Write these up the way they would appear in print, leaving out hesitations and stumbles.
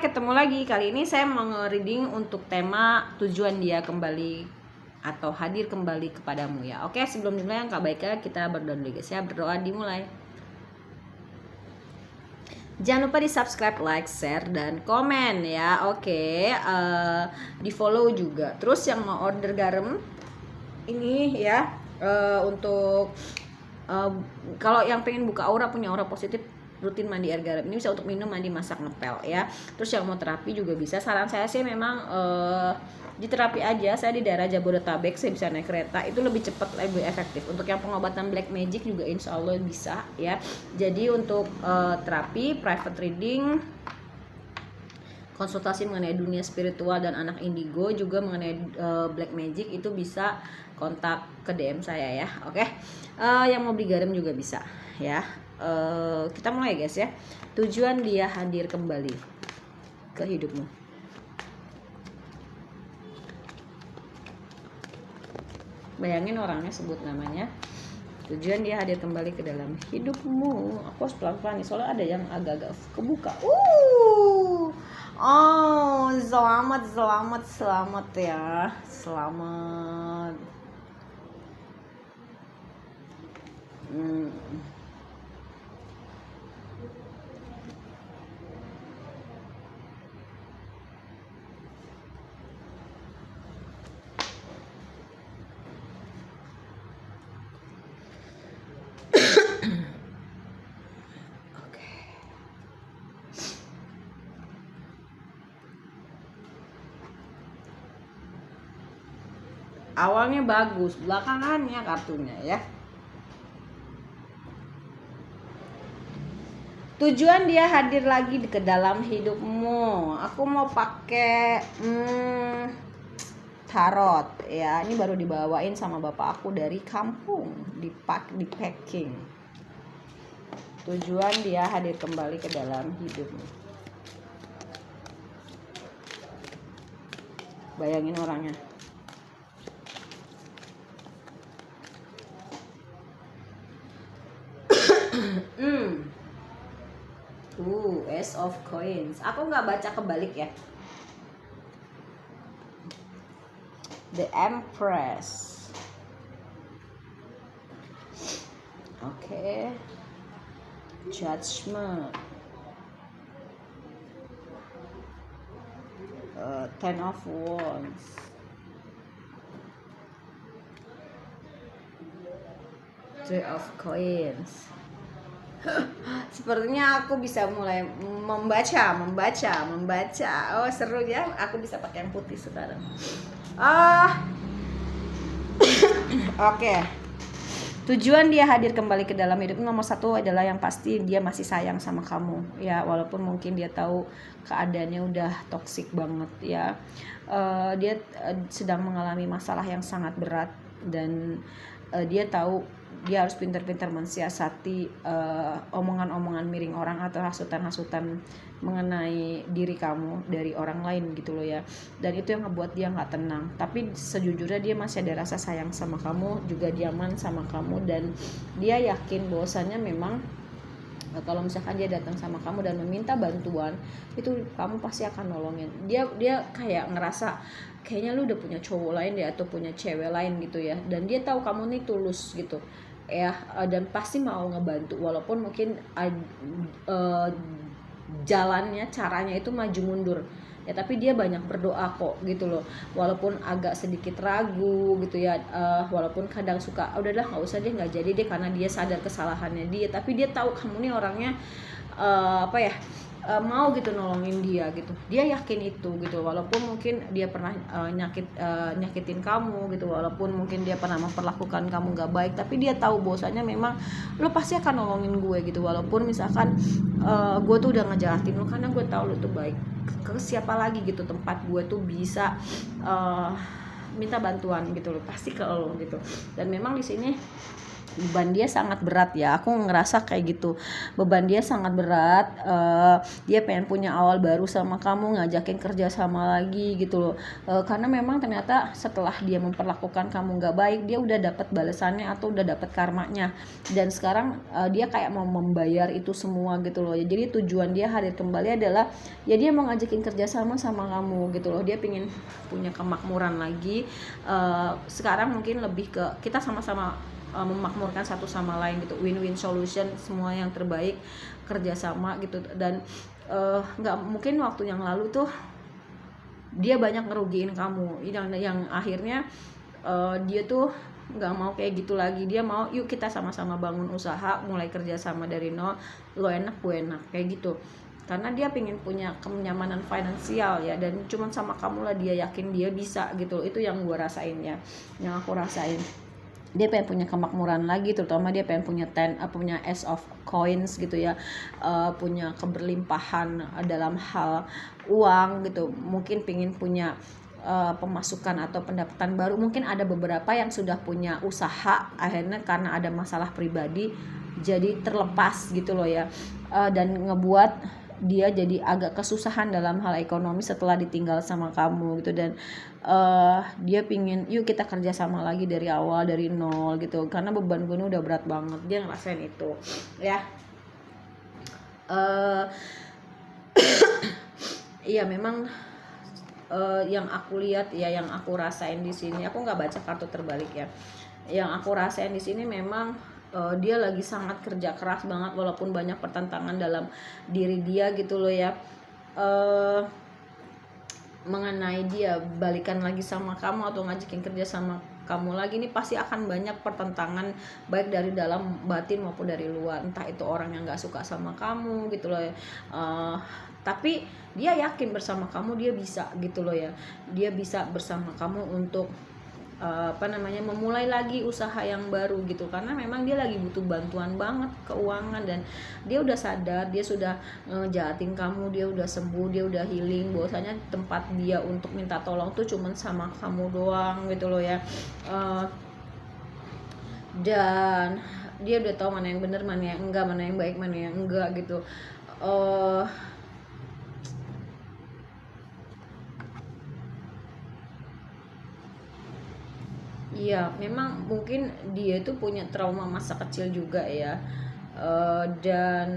ketemu lagi. Kali ini saya mau nge-reading untuk tema tujuan dia kembali atau hadir kembali kepadamu ya. Oke, sebelum dimulai angka baiknya kita berdoa dulu guys ya. Berdoa dimulai. Jangan lupa di subscribe, like, share, dan komen ya. Oke, di follow juga. Terus yang mau order garam ini ya, untuk kalau yang pengen buka aura, punya aura positif, rutin mandi air garam. Ini bisa untuk minum, mandi, masak, ngepel ya. Terus yang mau terapi juga bisa. Saran saya sih memang di terapi aja. Saya di daerah Jabodetabek, saya bisa naik kereta, itu lebih cepat, lebih efektif. Untuk yang pengobatan black magic juga insya Allah bisa ya. Jadi untuk terapi, private reading, konsultasi mengenai dunia spiritual dan anak indigo, juga mengenai black magic, itu bisa kontak ke DM saya ya. Oke. Yang mau beli garam juga bisa ya. Kita mulai guys ya. Tujuan dia hadir kembali ke hidupmu. Bayangin orangnya, sebut namanya. Tujuan dia hadir kembali ke dalam hidupmu. Aku harus pelan-pelan nih, soalnya ada yang agak-agak kebuka. Oh, selamat ya. Selamat. Awalnya bagus, belakangannya kartunya ya. Tujuan dia hadir lagi ke dalam hidupmu. Aku mau pakai tarot ya. Ini baru dibawain sama bapak aku dari kampung, di packing. Tujuan dia hadir kembali ke dalam hidupmu. Bayangin orangnya. Ace of Coins. Aku nggak baca kebalik ya. The Empress. Oke. Judgment. Ten of Wands. Three of Coins. Sepertinya aku bisa mulai membaca. Oh, seru ya. Aku bisa pakai yang putih sekarang. Oke. Tujuan dia hadir kembali ke dalam hidupmu nomor satu adalah yang pasti dia masih sayang sama kamu ya, walaupun mungkin dia tahu keadaannya udah toksik banget ya. Dia sedang mengalami masalah yang sangat berat, dan dia tahu dia harus pintar-pintar mensiasati omongan-omongan miring orang atau hasutan-hasutan mengenai diri kamu dari orang lain gitu loh ya. Dan itu yang ngebuat dia nggak tenang. Tapi sejujurnya dia masih ada rasa sayang sama kamu, juga nyaman sama kamu, dan dia yakin bahwasannya memang kalau misalkan dia datang sama kamu dan meminta bantuan, itu kamu pasti akan nolongin. Dia kayak ngerasa kayaknya lu udah punya cowok lain deh, atau punya cewek lain gitu ya, dan dia tahu kamu nih tulus gitu ya, dan pasti mau ngebantu, walaupun mungkin jalannya, caranya itu maju mundur ya, tapi dia banyak berdoa kok gitu loh, walaupun agak sedikit ragu gitu ya, walaupun kadang suka udahlah nggak usah deh, nggak jadi deh, karena dia sadar kesalahannya dia, tapi dia tahu kamu nih orangnya mau gitu nolongin dia gitu. Dia yakin itu gitu, walaupun mungkin dia pernah nyakitin kamu gitu, walaupun mungkin dia pernah memperlakukan kamu gak baik, tapi dia tahu bahwasanya memang lo pasti akan nolongin gue gitu, walaupun misalkan gue tuh udah ngejahatin lo, karena gue tahu lo tuh baik. Ke siapa lagi gitu tempat gue tuh bisa minta bantuan gitu lo, pasti ke lo gitu. Dan memang di sini beban dia sangat berat ya, aku ngerasa kayak gitu, beban dia sangat berat. Dia pengen punya awal baru sama kamu, ngajakin kerja sama lagi gitu loh. Karena memang ternyata setelah dia memperlakukan kamu nggak baik, dia udah dapat balasannya atau udah dapat karmanya, dan sekarang dia kayak mau membayar itu semua gitu loh. Jadi tujuan dia hadir kembali adalah ya dia mau ngajakin kerja sama kamu gitu loh. Dia pengen punya kemakmuran lagi. Sekarang mungkin lebih ke kita sama-sama memakmurkan satu sama lain gitu, win-win solution, semua yang terbaik, kerjasama gitu. Dan nggak mungkin waktu yang lalu tuh dia banyak ngerugiin kamu, yang akhirnya dia tuh nggak mau kayak gitu lagi. Dia mau yuk kita sama-sama bangun usaha, mulai kerjasama dari nol, lo enak gue enak kayak gitu. Karena dia pengen punya kenyamanan finansial ya, dan cuman sama kamu lah dia yakin dia bisa gitu. Itu yang gue rasain ya, yang aku rasain. Dia pengen punya kemakmuran lagi, terutama dia pengen punya Ace of Coins gitu ya, punya keberlimpahan dalam hal uang gitu. Mungkin pengen punya pemasukan atau pendapatan baru. Mungkin ada beberapa yang sudah punya usaha, akhirnya karena ada masalah pribadi jadi terlepas gitu loh ya, dan ngebuat dia jadi agak kesusahan dalam hal ekonomi setelah ditinggal sama kamu gitu. Dan dia pingin yuk kita kerja sama lagi dari awal, dari nol gitu, karena beban gue udah berat banget. Dia ngerasain itu ya. Iya memang yang aku lihat ya, yang aku rasain di sini, aku nggak baca kartu terbalik ya, yang aku rasain di sini memang dia lagi sangat kerja keras banget, walaupun banyak pertentangan dalam diri dia gitu loh ya. Mengenai dia balikan lagi sama kamu atau ngajakin kerja sama kamu lagi, ini pasti akan banyak pertentangan, baik dari dalam batin maupun dari luar. Entah itu orang yang nggak suka sama kamu gitu loh ya, tapi dia yakin bersama kamu dia bisa gitu loh ya. Dia bisa bersama kamu untuk memulai lagi usaha yang baru gitu, karena memang dia lagi butuh bantuan banget keuangan. Dan dia udah sadar, dia sudah ngejahatin kamu, dia udah sembuh, dia udah healing, bahwasanya tempat dia untuk minta tolong tuh cuman sama kamu doang gitu loh ya. Dan dia udah tahu mana yang benar, mana yang enggak, mana yang baik, mana yang enggak gitu. Iya, memang mungkin dia itu punya trauma masa kecil juga ya. Dan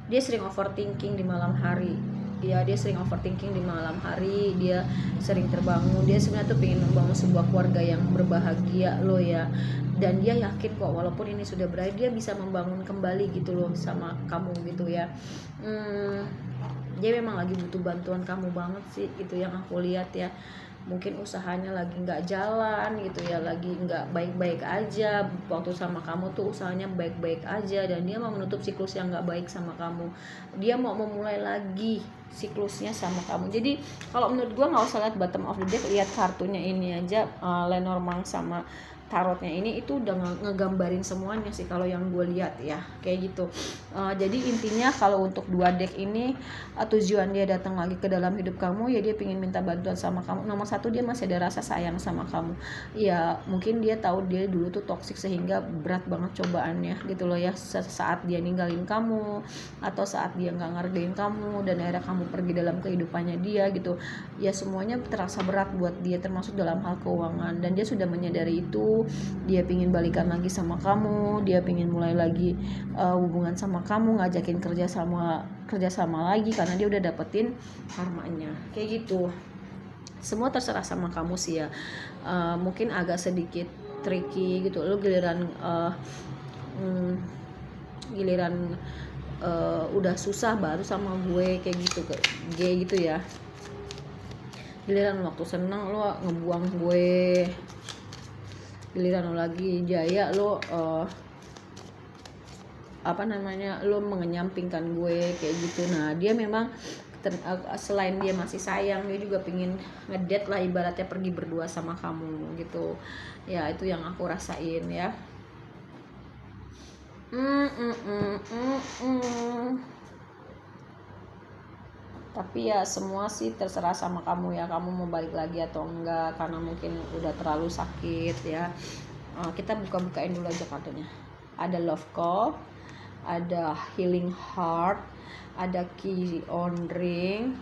dia sering overthinking di malam hari. Ya, dia sering overthinking di malam hari, dia sering terbangun. Dia sebenarnya tuh pengen membangun sebuah keluarga yang berbahagia loh ya. Dan dia yakin kok walaupun ini sudah berakhir, dia bisa membangun kembali gitu loh sama kamu gitu ya. Dia memang lagi butuh bantuan kamu banget sih, gitu yang aku lihat ya. Mungkin usahanya lagi nggak jalan gitu ya, lagi nggak baik-baik aja. Waktu sama kamu tuh usahanya baik-baik aja, dan dia mau menutup siklus yang nggak baik sama kamu. Dia mau memulai lagi siklusnya sama kamu. Jadi kalau menurut gue nggak usah lihat bottom of the deck, lihat kartunya ini aja. Lenormand sama tarotnya ini itu udah ngegambarin semuanya sih kalau yang gue lihat ya, kayak gitu. Jadi intinya kalau untuk 2 deck ini, tujuan dia datang lagi ke dalam hidup kamu ya, dia pengen minta bantuan sama kamu. Nomor 1, dia masih ada rasa sayang sama kamu ya. Mungkin dia tahu dia dulu tuh toksik sehingga berat banget cobaannya gitu loh ya, saat dia ninggalin kamu atau saat dia nggak ngargain kamu, dan akhirnya kamu pergi dalam kehidupannya dia gitu ya. Semuanya terasa berat buat dia, termasuk dalam hal keuangan, dan dia sudah menyadari itu. Dia pingin balikan lagi sama kamu, dia pingin mulai lagi hubungan sama kamu, ngajakin kerja sama lagi, karena dia udah dapetin karmanya kayak gitu. Semua terserah sama kamu sih ya. Mungkin agak sedikit tricky gitu, lo giliran udah susah baru sama gue kayak gitu ya. Giliran waktu seneng lo ngebuang gue, giliran lo lagi jaya lo lo mengenyampingkan gue kayak gitu. Nah dia memang selain dia masih sayang, dia juga pingin ngedate lah, ibaratnya pergi berdua sama kamu gitu ya. Itu yang aku rasain ya. Tapi ya semua sih terserah sama kamu ya, kamu mau balik lagi atau enggak, karena mungkin udah terlalu sakit ya. Kita buka-bukain dulu aja kartunya. Ada love call, ada healing heart, ada key on ring,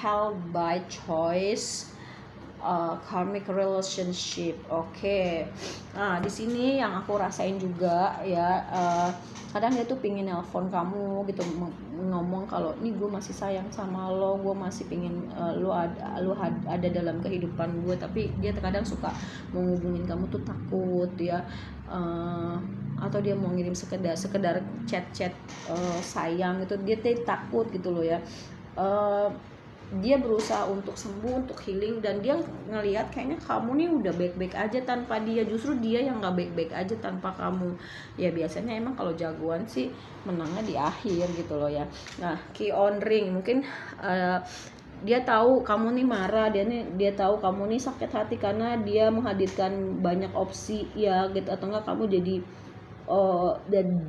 held by choice, karmic relationship. Oke. Nah, di sini yang aku rasain juga ya, kadang dia tuh pingin nelpon kamu gitu, ngomong kalau nih gue masih sayang sama lo, gue masih pingin lu ada dalam kehidupan gue, tapi dia terkadang suka menghubungin kamu tuh takut ya, atau dia mau ngirim sekedar chat sayang gitu, dia tuh takut gitu loh ya. Dia berusaha untuk sembuh, untuk healing, dan dia ngelihat kayaknya kamu nih udah baik-baik aja tanpa dia, justru dia yang nggak baik-baik aja tanpa kamu. Ya biasanya emang kalau jagoan sih menangnya di akhir gitu loh ya. Nah, key on ring mungkin dia tahu kamu nih marah, dia tahu kamu nih sakit hati karena dia menghadirkan banyak opsi ya gitu, atau enggak kamu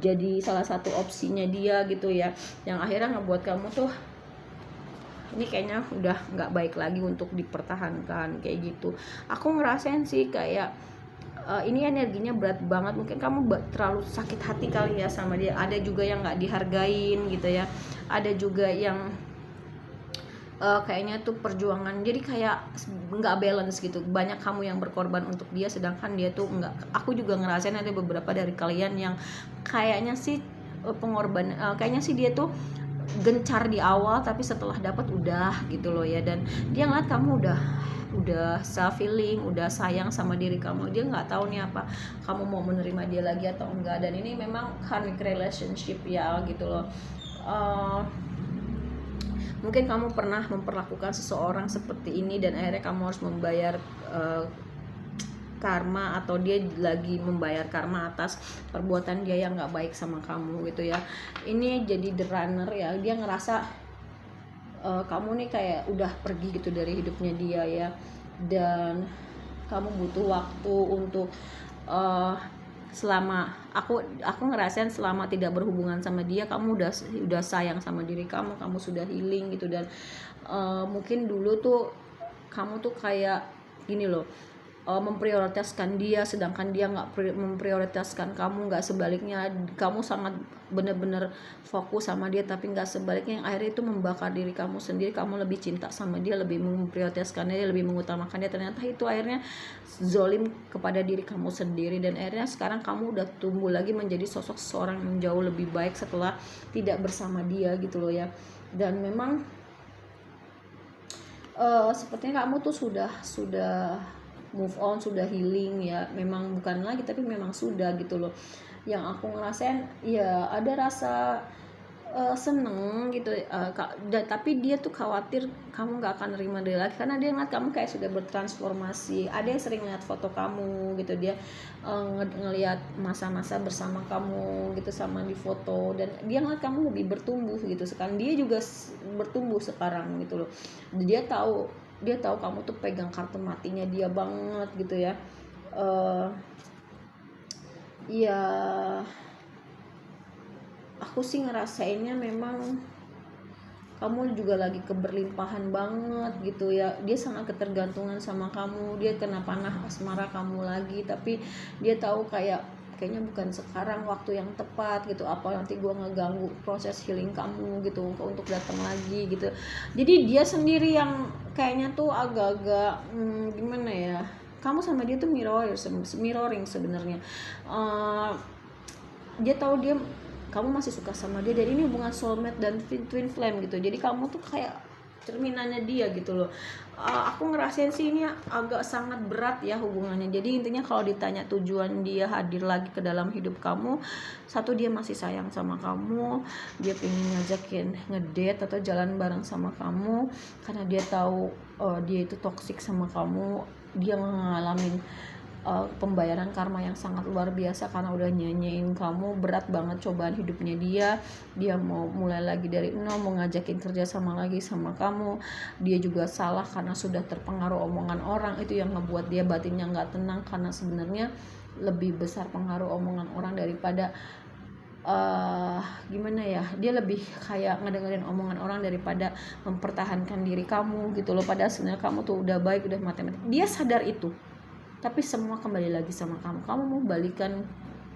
jadi salah satu opsinya dia gitu ya, yang akhirnya ngebuat kamu tuh ini kayaknya udah nggak baik lagi untuk dipertahankan kayak gitu. Aku ngerasain sih kayak ini energinya berat banget, mungkin kamu terlalu sakit hati kali ya sama dia. Ada juga yang nggak dihargain gitu ya, ada juga yang kayaknya tuh perjuangan jadi kayak nggak balance gitu, banyak kamu yang berkorban untuk dia sedangkan dia tuh nggak. Aku juga ngerasain ada beberapa dari kalian yang kayaknya sih pengorban, kayaknya sih dia tuh gencar di awal tapi setelah dapat udah gitu loh ya, dan dia ngeliat kamu udah self healing, udah sayang sama diri kamu, dia nggak tahu nih apa kamu mau menerima dia lagi atau enggak. Dan ini memang karmic relationship ya gitu loh. Mungkin kamu pernah memperlakukan seseorang seperti ini dan akhirnya kamu harus membayar karma, atau dia lagi membayar karma atas perbuatan dia yang nggak baik sama kamu gitu ya. Ini jadi the runner ya, dia ngerasa kamu nih kayak udah pergi gitu dari hidupnya dia ya, dan kamu butuh waktu untuk selama aku ngerasain selama tidak berhubungan sama dia kamu udah sayang sama diri kamu sudah healing gitu. Dan mungkin dulu tuh kamu tuh kayak gini loh, memprioritaskan dia sedangkan dia nggak memprioritaskan kamu, nggak sebaliknya. Kamu sangat benar-benar fokus sama dia tapi nggak sebaliknya, yang akhirnya itu membakar diri kamu sendiri. Kamu lebih cinta sama dia, lebih memprioritaskan dia, lebih mengutamakan dia, ternyata itu akhirnya zolim kepada diri kamu sendiri. Dan akhirnya sekarang kamu udah tumbuh lagi menjadi sosok seorang yang jauh lebih baik setelah tidak bersama dia gitu loh ya. Dan memang sepertinya kamu tuh sudah move on, sudah healing ya, memang bukan lagi tapi memang sudah gitu loh. Yang aku ngerasain ya ada rasa seneng gitu, tapi dia tuh khawatir kamu nggak akan nerima dia lagi karena dia ngeliat kamu kayak sudah bertransformasi. Ada yang sering ngeliat foto kamu gitu, dia ngeliat masa-masa bersama kamu gitu sama di foto, dan dia ngeliat kamu lebih bertumbuh gitu. Sekarang dia juga bertumbuh sekarang gitu loh. Dia tahu kamu tuh pegang kartu matinya dia banget gitu ya. Ya aku sih ngerasainnya memang kamu juga lagi keberlimpahan banget gitu ya. Dia sangat ketergantungan sama kamu, dia kena panah asmara kamu lagi, tapi dia tahu kayaknya bukan sekarang waktu yang tepat gitu, apa nanti gue ngeganggu proses healing kamu gitu untuk datang lagi gitu. Jadi dia sendiri yang kayaknya tuh agak-agak gimana ya, kamu sama dia tuh mirroring sebenarnya. Dia tahu kamu masih suka sama dia, dan ini hubungan soulmate dan twin flame gitu. Jadi kamu tuh kayak cerminannya dia gitu loh. Aku ngerasain sih ini agak sangat berat ya hubungannya. Jadi intinya kalau ditanya tujuan dia hadir lagi ke dalam hidup kamu, satu, dia masih sayang sama kamu, dia pengen ngajakin ngedate atau jalan bareng sama kamu karena dia tahu dia itu toksik sama kamu. Dia ngalamin pembayaran karma yang sangat luar biasa karena udah nyanyiin kamu. Berat banget cobaan hidupnya dia mau mulai lagi dari nol, mau ngajakin kerja sama lagi sama kamu. Dia juga salah karena sudah terpengaruh omongan orang, itu yang ngebuat dia batinnya nggak tenang, karena sebenarnya lebih besar pengaruh omongan orang daripada gimana ya, dia lebih kayak ngedengerin omongan orang daripada mempertahankan diri kamu gitu loh. Padahal sebenarnya kamu tuh udah baik, udah matematik. Dia sadar itu, tapi semua kembali lagi sama kamu. Kamu mau balikan,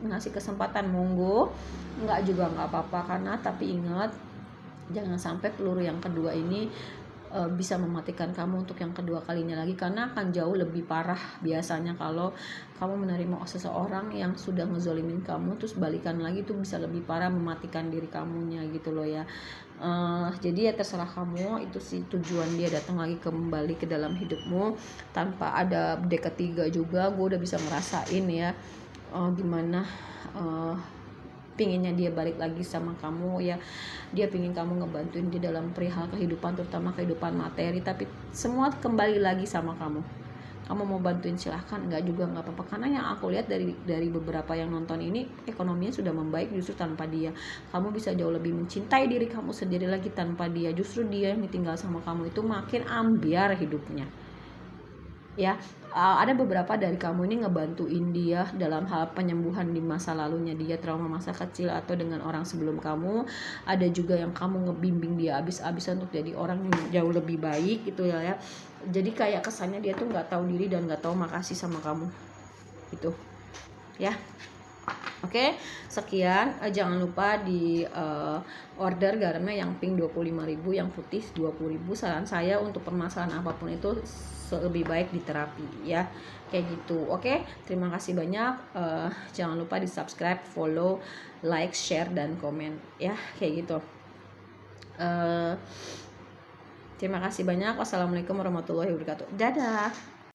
ngasih kesempatan, monggo, enggak juga enggak apa-apa. Karena tapi ingat, jangan sampai peluru yang kedua ini bisa mematikan kamu untuk yang kedua kalinya lagi, karena akan jauh lebih parah biasanya kalau kamu menerima seseorang yang sudah ngezolimin kamu terus balikan lagi, itu bisa lebih parah, mematikan diri kamunya gitu loh ya. Jadi ya terserah kamu, itu sih tujuan dia datang lagi kembali ke dalam hidupmu tanpa ada dek ketiga juga. Gue udah bisa ngerasain ya gimana pinginnya dia balik lagi sama kamu ya. Dia pingin kamu ngebantuin di dalam perihal kehidupan, terutama kehidupan materi, tapi semua kembali lagi sama kamu. Kamu mau bantuin silahkan, enggak juga enggak apa-apa. Karena yang aku lihat dari beberapa yang nonton ini, ekonominya sudah membaik justru tanpa dia. Kamu bisa jauh lebih mencintai diri kamu sendiri lagi tanpa dia. Justru dia yang ditinggal sama kamu itu makin ambiar hidupnya ya. Ada beberapa dari kamu ini ngebantuin dia dalam hal penyembuhan di masa lalunya dia, trauma masa kecil atau dengan orang sebelum kamu. Ada juga yang kamu ngebimbing dia abis-abisan untuk jadi orang yang jauh lebih baik gitu ya. Jadi kayak kesannya dia tuh nggak tahu diri dan nggak tahu makasih sama kamu gitu ya. Oke, sekian. Jangan lupa di order garamnya yang pink 25.000, yang putih 20.000. Saran saya untuk permasalahan apapun itu lebih baik di terapi ya, kayak gitu. Oke, terima kasih banyak. Jangan lupa di subscribe, follow, like, share, dan komen ya, kayak gitu. Terima kasih banyak. Wassalamualaikum warahmatullahi wabarakatuh. Dadah.